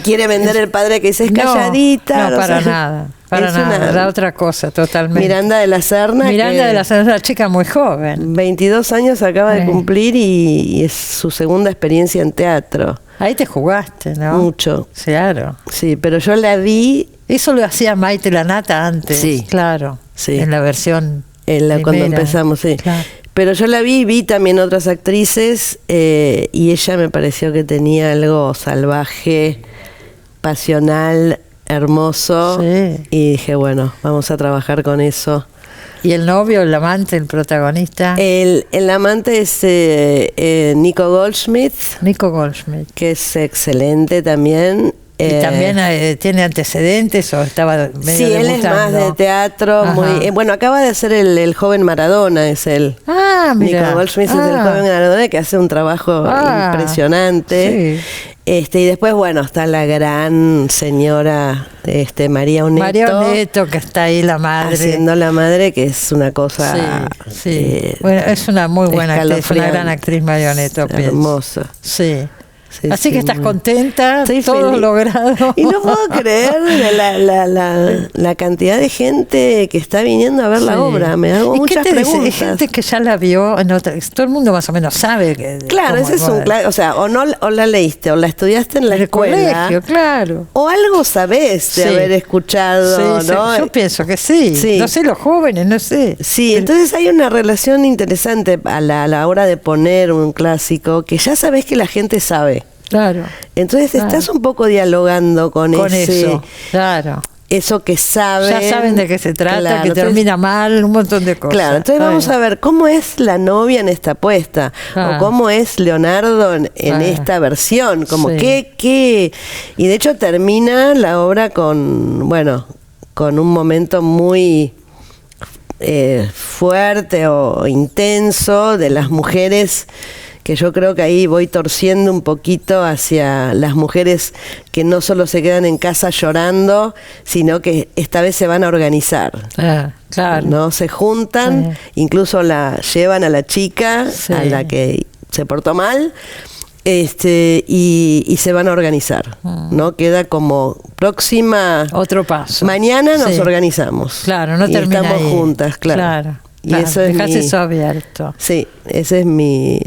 quiere vender el padre, que dice es calladita. No, para nada. Para nada, era otra cosa, totalmente. Miranda de la Serna. Es una chica muy joven. 22 años acaba de cumplir y es su segunda experiencia en teatro. Ahí te jugaste, ¿no? Mucho. Claro. Sí, pero yo la vi. Eso lo hacía Maite Lanata antes. Sí. Claro. Sí. En la versión cuando empezamos, sí. Claro. Pero yo la vi también otras actrices y ella me pareció que tenía algo salvaje, pasional, hermoso, y dije, bueno, vamos a trabajar con eso. ¿Y el novio, el amante, el protagonista? El amante es Nico Goldschmidt. Que es excelente también. ¿Y también tiene antecedentes o estaba medio Sí, él es más de teatro. Bueno, acaba de hacer el joven Maradona, es él. Mira. Nico Goldschmidt es el joven Maradona, que hace un trabajo impresionante. Sí. Y después, bueno, está la gran señora María Oneto. María Oneto, que está ahí la madre. Haciendo la madre, que es una cosa... Sí. Bueno, es una muy buena actriz, una gran actriz María Oneto. Hermosa. Sí. Así que estás contenta, estoy todo feliz. Logrado. Y no puedo creer la cantidad de gente que está viniendo a ver la obra. Me hago muchas preguntas. Hay gente que ya la vio, todo el mundo más o menos sabe que. Claro, ese es un claro. O sea, o la leíste, o la estudiaste en la escuela. Colegio, claro. O algo sabés de haber escuchado, ¿no? Yo pienso que sí. No sé, los jóvenes, no sé. Sí, entonces hay una relación interesante a la hora de poner un clásico que ya sabés que la gente sabe. Claro. Entonces estás un poco dialogando con eso. Claro. Eso que saben. Ya saben de qué se trata, que termina mal, un montón de cosas. Claro, entonces vamos a ver cómo es la novia en esta apuesta, o cómo es Leonardo en esta versión, como qué. Y de hecho termina la obra con un momento muy fuerte o intenso de las mujeres, que yo creo que ahí voy torciendo un poquito hacia las mujeres que no solo se quedan en casa llorando, sino que esta vez se van a organizar. Claro. ¿No? Se juntan, incluso la llevan a la chica, a la que se portó mal, y se van a organizar, ¿no? Queda como próxima... Otro paso. Mañana nos organizamos. Claro, no termina estamos ahí. juntas, claro. Y eso dejás eso abierto. Sí, ese es mi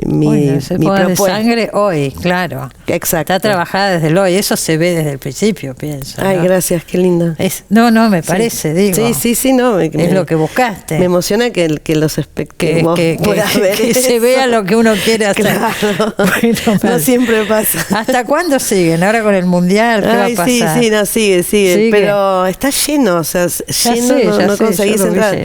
Ese poder de sangre hoy, claro. Exacto. Está trabajada desde el hoy, eso se ve desde el principio, pienso. Ay, ¿no? Gracias, qué lindo. No, me parece, digo. Sí, no. Es lo que buscaste. Me emociona que los espectadores que se vea lo que uno quiere hacer. Claro. Bueno, no siempre pasa. ¿Hasta cuándo siguen? Ahora con el Mundial, ¿qué va a pasar? Sigue. Pero está lleno, o sea, no conseguís entrar.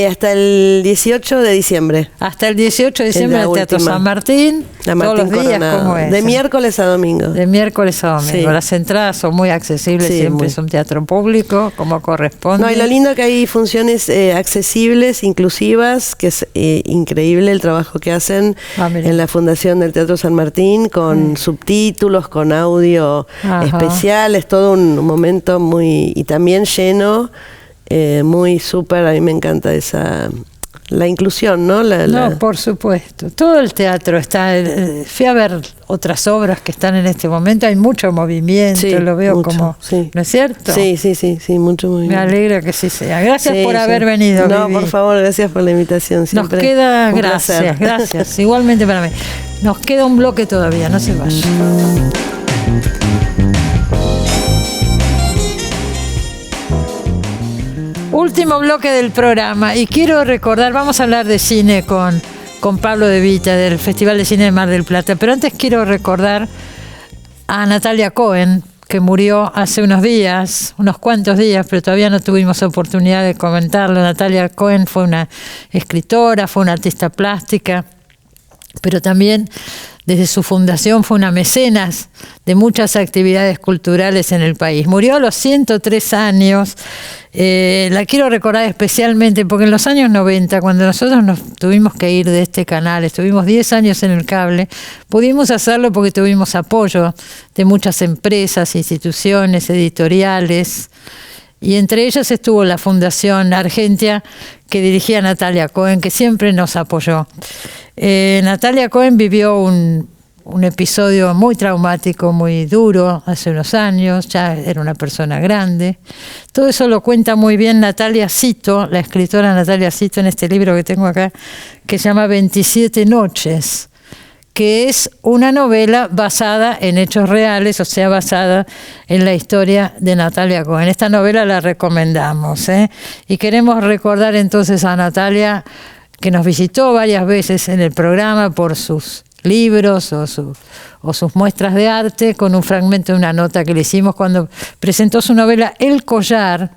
Hasta el 18 de diciembre. Hasta el 18 de diciembre en el Teatro San Martín. Todos los días, ¿cómo es? De miércoles a domingo. De miércoles a domingo. Sí. Las entradas son muy accesibles, siempre es un teatro público, como corresponde. No, y lo lindo que hay funciones accesibles, inclusivas, que es increíble el trabajo que hacen en la Fundación del Teatro San Martín, con subtítulos, con audio especial. Es todo un momento muy... y también lleno, muy súper. A mí me encanta la inclusión, ¿no? No, por supuesto. Todo el teatro está... fui a ver otras obras que están en este momento. Hay mucho movimiento, lo veo mucho, como... ¿No es cierto? Sí, mucho movimiento. Me alegra que sí sea. Gracias por haber venido, No, Vivi. por favor, gracias por la invitación. Nos queda... Gracias. Igualmente para mí. Nos queda un bloque todavía, no se vaya. Último bloque del programa y quiero recordar, vamos a hablar de cine con Pablo De Vita del Festival de Cine de Mar del Plata, pero antes quiero recordar a Natalia Cohen, que murió hace unos cuantos días, pero todavía no tuvimos oportunidad de comentarlo. Natalia Cohen fue una escritora, fue una artista plástica, pero también desde su fundación fue una mecenas de muchas actividades culturales en el país. Murió a los 103 años. La quiero recordar especialmente porque en los años 90, cuando nosotros nos tuvimos que ir de este canal, estuvimos 10 años en el cable, pudimos hacerlo porque tuvimos apoyo de muchas empresas, instituciones, editoriales, y entre ellas estuvo la Fundación Argentia, que dirigía Natalia Cohen, que siempre nos apoyó. Natalia Cohen vivió un episodio muy traumático, muy duro, hace unos años, ya era una persona grande. Todo eso lo cuenta muy bien Natalia Cito, la escritora Natalia Cito, en este libro que tengo acá, que se llama 27 noches, que es una novela basada en hechos reales, o sea, basada en la historia de Natalia Cohen. Esta novela la recomendamos, y queremos recordar entonces a Natalia, que nos visitó varias veces en el programa por sus libros o sus muestras de arte, con un fragmento de una nota que le hicimos cuando presentó su novela El Collar,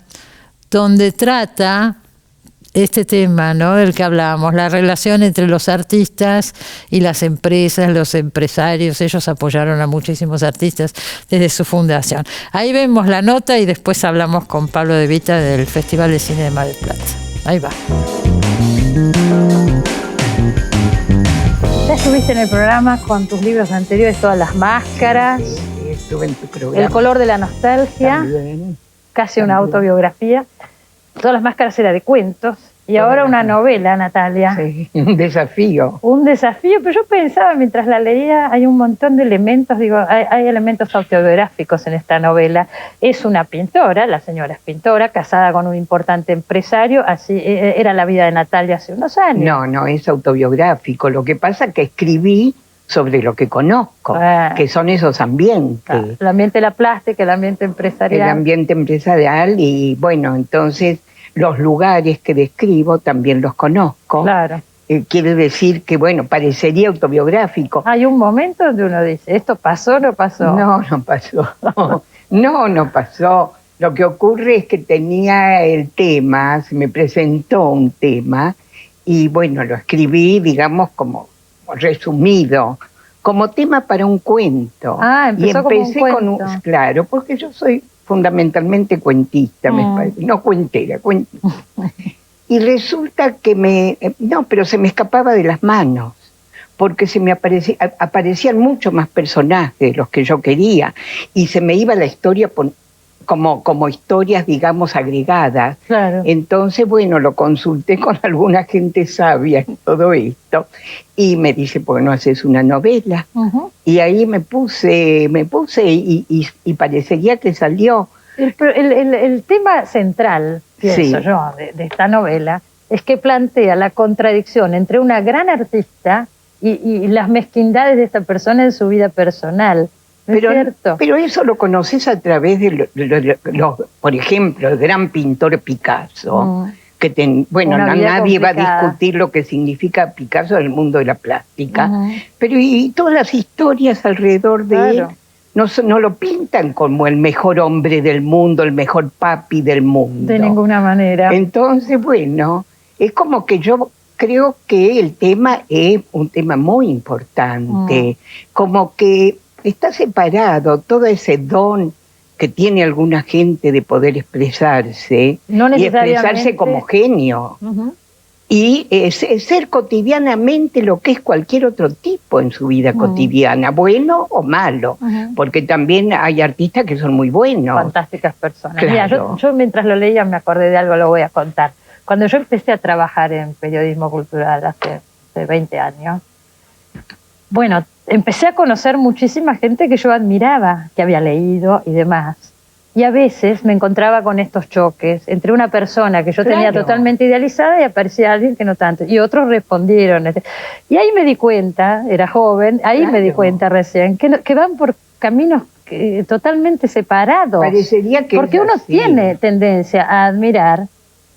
donde trata este tema, ¿no?, del que hablábamos, la relación entre los artistas y las empresas, los empresarios. Ellos apoyaron a muchísimos artistas desde su fundación. Ahí vemos la nota y después hablamos con Pablo De Vita del Festival de Cine de Mar del Plata. Ahí va. Ya estuviste en el programa con tus libros anteriores, Todas las máscaras. Sí, estuve en tu programa. El color de la nostalgia. También. Casi una autobiografía. Todas las máscaras era de cuentos. Y ahora una novela, Natalia. Sí, un desafío. Un desafío, pero yo pensaba mientras la leía, hay un montón de elementos, hay elementos autobiográficos en esta novela. Es una pintora, la señora es pintora, casada con un importante empresario, así era la vida de Natalia hace unos años. No, es autobiográfico. Lo que pasa es que escribí sobre lo que conozco, que son esos ambientes. El ambiente de la plástica, el ambiente empresarial. El ambiente empresarial y bueno, entonces los lugares que describo también los conozco. Claro. Quiere decir que, bueno, parecería autobiográfico. Hay un momento donde uno dice, ¿esto pasó o no pasó? No pasó. No pasó. Lo que ocurre es que tenía el tema, se me presentó un tema y bueno, lo escribí, digamos, como resumido, como tema para un cuento. Empezó como un cuento. Claro, porque yo soy fundamentalmente cuentista, me parece. No cuentera, cuentista. Y resulta que pero se me escapaba de las manos, porque se me aparecían mucho más personajes de los que yo quería, y se me iba la historia como historias, digamos, agregadas. Claro. Entonces, bueno, lo consulté con alguna gente sabia en todo esto, y me dice, ¿por qué no haces una novela? Uh-huh. Y ahí me puse y parecería que salió. El tema central, pienso yo, de esta novela, es que plantea la contradicción entre una gran artista y las mezquindades de esta persona en su vida personal. ¿No es cierto? Pero eso lo conoces a través de, por ejemplo, el gran pintor Picasso, bueno, nadie va a discutir lo que significa Picasso en el mundo de la plástica, pero y todas las historias alrededor de él no lo pintan como el mejor hombre del mundo, el mejor papi del mundo. De ninguna manera. Entonces, bueno, es como que yo creo que el tema es un tema muy importante, como que está separado todo ese don que tiene alguna gente de poder expresarse, y expresarse como genio. Y ser cotidianamente lo que es cualquier otro tipo en su vida cotidiana, bueno o malo, porque también hay artistas que son muy buenos. Fantásticas personas. Claro. Mira, yo mientras lo leía me acordé de algo, lo voy a contar. Cuando yo empecé a trabajar en periodismo cultural hace 20 años, bueno, empecé a conocer muchísima gente que yo admiraba, que había leído y demás. Y a veces me encontraba con estos choques entre una persona que yo tenía totalmente idealizada y aparecía alguien que no tanto. Y otros respondieron. Y ahí me di cuenta, era joven, ahí me di cuenta recién, que van por caminos totalmente separados. Parecería que porque uno tiene tendencia a admirar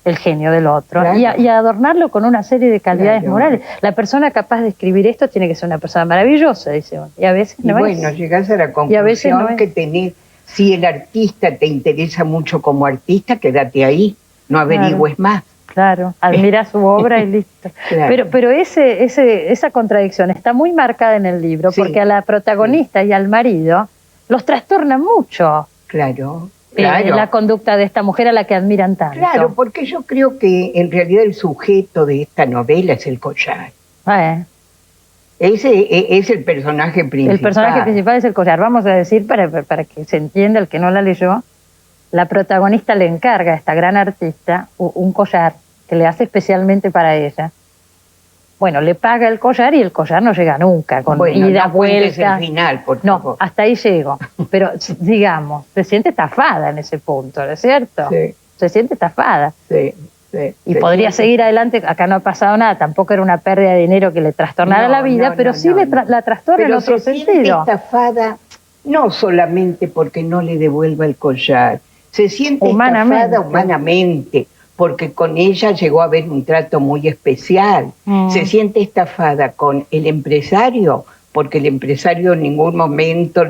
el genio del otro y a adornarlo con una serie de calidades morales. La persona capaz de escribir esto tiene que ser una persona maravillosa, dice uno. Y a veces no es. Bueno, llegás a la conclusión que tenés, si el artista te interesa mucho como artista, quédate ahí, no averigües más. Claro, admira su obra y listo. Pero esa contradicción está muy marcada en el libro, porque a la protagonista y al marido los trastorna mucho. Claro. La conducta de esta mujer a la que admiran tanto. Claro, porque yo creo que en realidad el sujeto de esta novela es el collar. Ese es el personaje principal. El personaje principal es el collar. Vamos a decir, para que se entienda el que no la leyó, la protagonista le encarga a esta gran artista un collar que le hace especialmente para ella. Bueno, le paga el collar y el collar no llega nunca, con ida, vuelta. El final, por favor. No, hasta ahí llego. Pero, digamos, se siente estafada en ese punto, ¿no es cierto? Sí. Se siente estafada. Sí. Y podría seguir adelante, acá no ha pasado nada, tampoco era una pérdida de dinero que le trastornara la vida, pero sí la trastorna en otro sentido. Se siente estafada no solamente porque no le devuelva el collar, se siente estafada humanamente, porque con ella llegó a haber un trato muy especial. Se siente estafada con el empresario, porque el empresario en ningún momento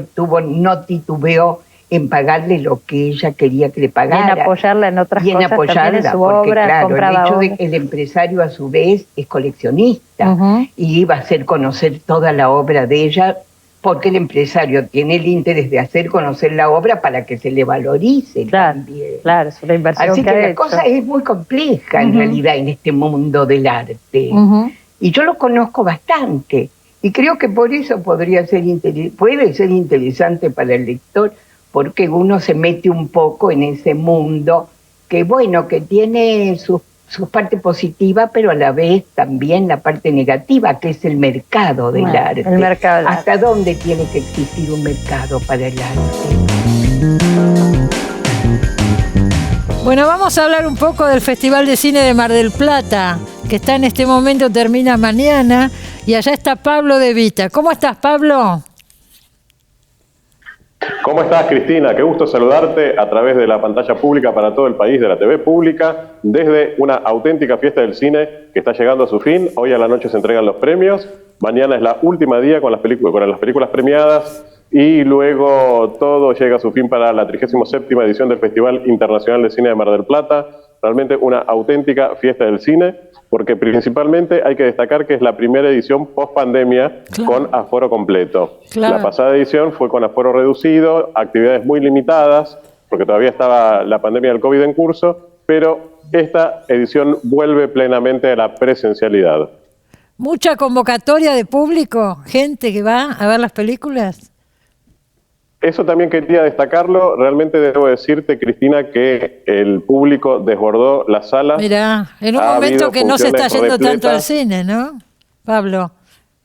no titubeó en pagarle lo que ella quería que le pagara. Y en apoyarla en otras cosas, también en su porque, obra, claro, compraba el hecho obras. de que el empresario a su vez es coleccionista y iba a hacer conocer toda la obra de ella, porque el empresario tiene el interés de hacer conocer la obra para que se le valorice también. Claro, es una inversión. Así que la cosa es muy compleja en realidad en este mundo del arte. Y yo lo conozco bastante. Y creo que por eso puede ser interesante para el lector, porque uno se mete un poco en ese mundo que, bueno, que tiene sus partes positivas, pero a la vez también la parte negativa, que es el mercado del arte. El mercado del ¿Hasta dónde tiene que existir un mercado para el arte? Bueno, vamos a hablar un poco del Festival de Cine de Mar del Plata, que está en este momento, termina mañana, y allá está Pablo De Vita. ¿Cómo estás, Pablo? ¿Cómo estás, Cristina? Qué gusto saludarte a través de la pantalla pública para todo el país, de la TV pública, desde una auténtica fiesta del cine que está llegando a su fin. Hoy a la noche se entregan los premios, mañana es la última día con las películas premiadas y luego todo llega a su fin para la 37ª edición del Festival Internacional de Cine de Mar del Plata. Realmente una auténtica fiesta del cine, porque principalmente hay que destacar que es la primera edición post-pandemia con aforo completo. La pasada edición fue con aforo reducido, actividades muy limitadas, porque todavía estaba la pandemia del COVID en curso, pero esta edición vuelve plenamente a la presencialidad. ¿Mucha convocatoria de público? ¿Gente que va a ver las películas? Eso también quería destacarlo. Realmente debo decirte, Cristina, que el público desbordó las salas. Mirá, en un momento que no se está yendo tanto al cine, ¿no, Pablo?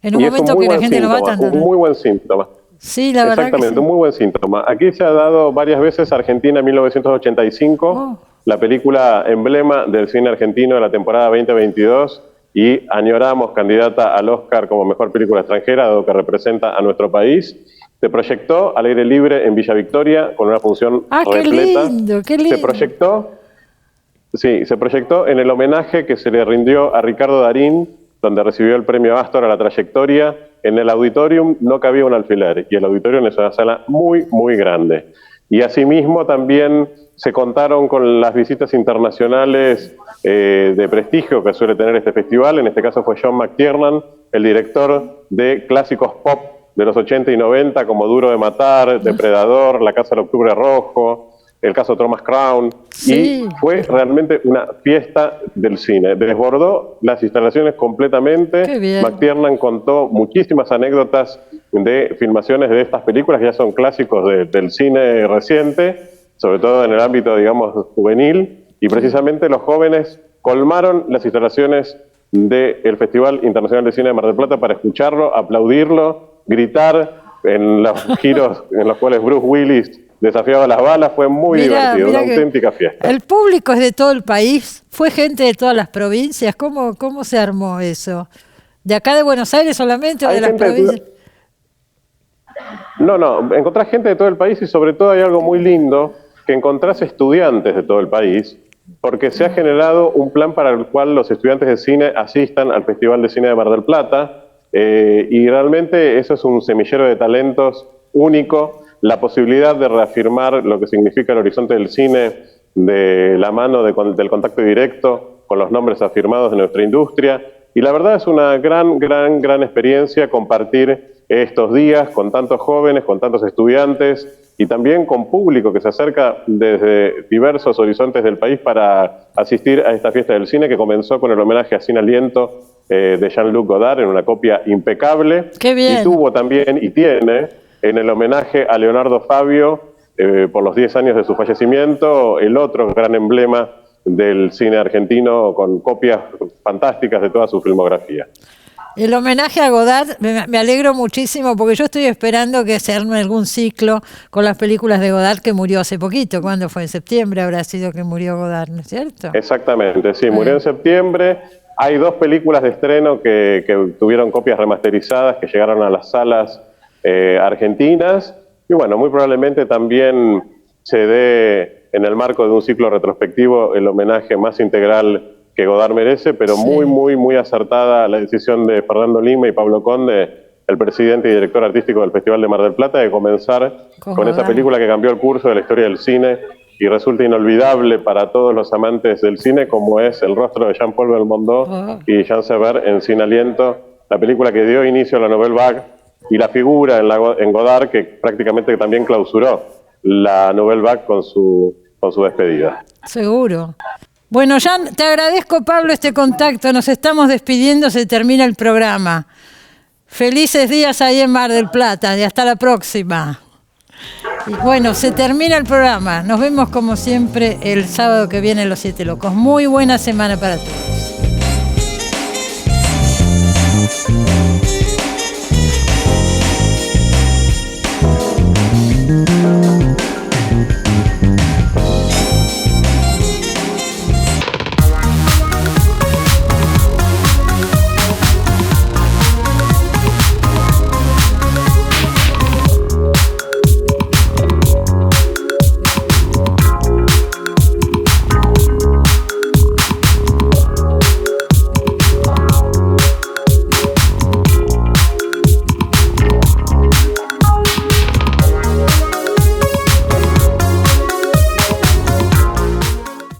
En un momento que la gente no va tanto. Un muy buen síntoma. Sí, la verdad. Exactamente, un muy buen síntoma. Aquí se ha dado varias veces Argentina 1985, la película emblema del cine argentino de la temporada 2022, y añoramos candidata al Oscar como mejor película extranjera, dado que representa a nuestro país. Se proyectó al aire libre en Villa Victoria con una función repleta. Qué lindo. Se proyectó en el homenaje que se le rindió a Ricardo Darín, donde recibió el premio Astor a la trayectoria. En el auditorium no cabía un alfiler, y el auditorium es una sala muy, muy grande. Y asimismo también se contaron con las visitas internacionales de prestigio que suele tener este festival. En este caso fue John McTiernan, el director de clásicos pop de los 80 y 90, como Duro de Matar, Depredador, La Casa del Octubre Rojo, el caso Thomas Crown, sí. Y fue realmente una fiesta del cine. Desbordó las instalaciones completamente. Qué bien. McTiernan contó muchísimas anécdotas de filmaciones de estas películas, que ya son clásicos del cine reciente, sobre todo en el ámbito, digamos, juvenil, y precisamente los jóvenes colmaron las instalaciones del Festival Internacional de Cine de Mar del Plata para escucharlo, aplaudirlo, gritar en los giros en los cuales Bruce Willis desafiaba las balas. Fue muy divertido, una auténtica fiesta. El público es de todo el país, fue gente de todas las provincias. ¿Cómo se armó eso? ¿De acá de Buenos Aires solamente o de las provincias? No, encontrás gente de todo el país, y sobre todo hay algo muy lindo, que encontrás estudiantes de todo el país, porque se ha generado un plan para el cual los estudiantes de cine asistan al Festival de Cine de Mar del Plata, y realmente eso es un semillero de talentos único. La posibilidad de reafirmar lo que significa el horizonte del cine de la mano del contacto directo con los nombres afirmados de nuestra industria. Y la verdad es una gran experiencia compartir estos días con tantos jóvenes, con tantos estudiantes y también con público que se acerca desde diversos horizontes del país para asistir a esta fiesta del cine, que comenzó con el homenaje a Sin Aliento de Jean-Luc Godard en una copia impecable. ¡Qué bien! Y tuvo también, y tiene, en el homenaje a Leonardo Fabio por los 10 años de su fallecimiento, el otro gran emblema del cine argentino, con copias fantásticas de toda su filmografía. El homenaje a Godard, me alegro muchísimo, porque yo estoy esperando que se arme algún ciclo con las películas de Godard, que murió hace poquito. ¿Cuándo fue? En septiembre habrá sido que murió Godard, ¿no es cierto? Exactamente, sí, murió en septiembre. Hay 2 películas de estreno que tuvieron copias remasterizadas, que llegaron a las salas argentinas, y bueno, muy probablemente también se dé en el marco de un ciclo retrospectivo el homenaje más integral que Godard merece, pero sí, muy acertada la decisión de Fernando Lima y Pablo Conde, el presidente y director artístico del Festival de Mar del Plata, de comenzar con esa película que cambió el curso de la historia del cine y resulta inolvidable para todos los amantes del cine, como es El rostro de Jean-Paul Belmondo y Jean Sever en Sin Aliento, la película que dio inicio a la Nouvelle Vague, y la figura en Godard que prácticamente también clausuró la Nouvelle Vague con su despedida. Seguro. Bueno, Jan, te agradezco, Pablo, este contacto. Nos estamos despidiendo, se termina el programa. Felices días ahí en Mar del Plata y hasta la próxima. Y bueno, se termina el programa. Nos vemos como siempre el sábado que viene en Los Siete Locos. Muy buena semana para todos.